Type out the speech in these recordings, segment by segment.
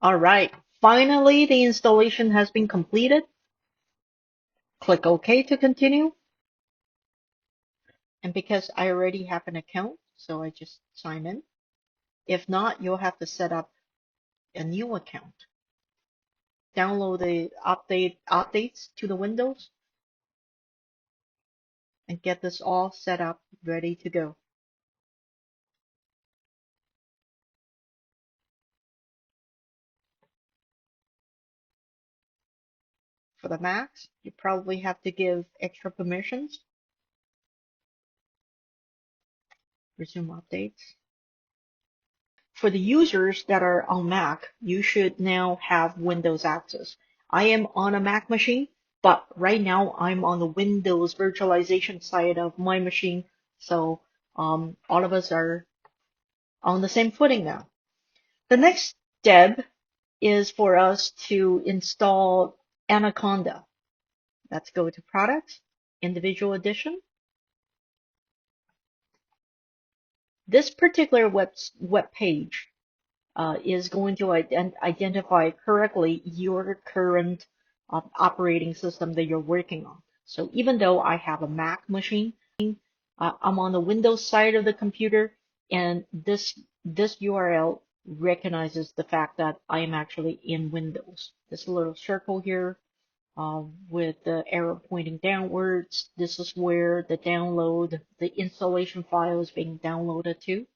All right, finally the installation has been completed. Click OK to continue. And because I already have an account, so I just sign in. If not, you'll have to set up a new account. Download the updates to the Windows and get this all set up, ready to go. For the Macs, you probably have to give extra permissions. Resume updates. For the users that are on Mac, you should now have Windows access. I am on a Mac machine, but right now I'm on the Windows virtualization side of my machine, so all of us are on the same footing now. The next step is for us to install Anaconda. Let's go to Products, Individual Edition. This particular web page is going to identify correctly your current operating system that you're working on. So even though I have a Mac machine, I'm on the Windows side of the computer, and this URL recognizes the fact that I am actually in Windows. This little circle here with the arrow pointing downwards, this is where the installation file is being downloaded to.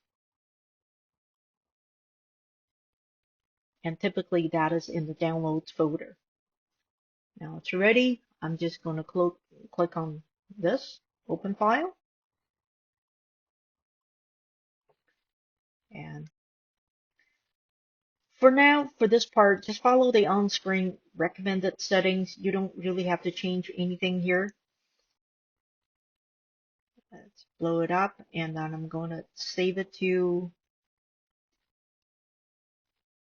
And typically that is in the downloads folder. Now it's ready. I'm just going to click on this, open file. And for now, for this part, just follow the on-screen recommended settings. You don't really have to change anything here. Let's blow it up, and then I'm going to save it to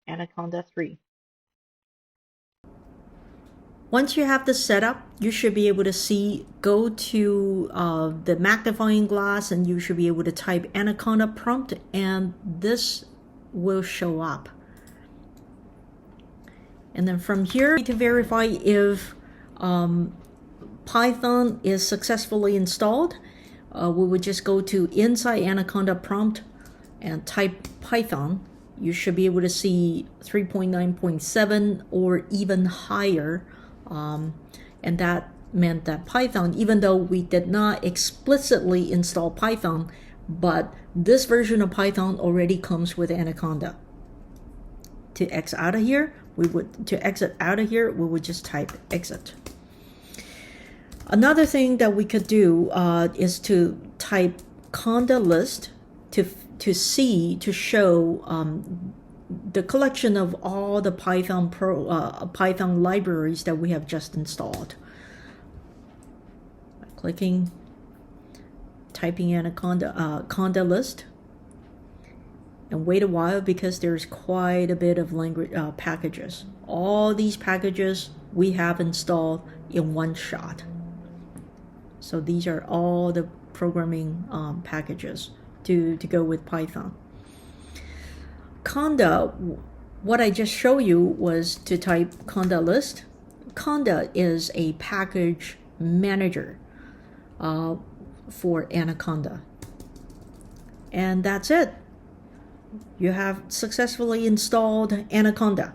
Anaconda 3. Once you have this set up, you should be able to go to the magnifying glass, and you should be able to type Anaconda prompt, and this will show up. And then from here, to verify if Python is successfully installed, we would just go to inside Anaconda prompt and type Python. You should be able to see 3.9.7 or even higher. And that meant that Python, even though we did not explicitly install Python, but this version of Python already comes with Anaconda. To exit out of here, we would just type exit. Another thing that we could do is to type conda list to show the collection of all the Python libraries that we have just installed. Typing Anaconda conda list, and wait a while because there's quite a bit of language packages. All these packages we have installed in one shot. So these are all the programming packages to go with Python. Conda, what I just showed you was to type conda list. Conda is a package manager for Anaconda. And that's it. You have successfully installed Anaconda.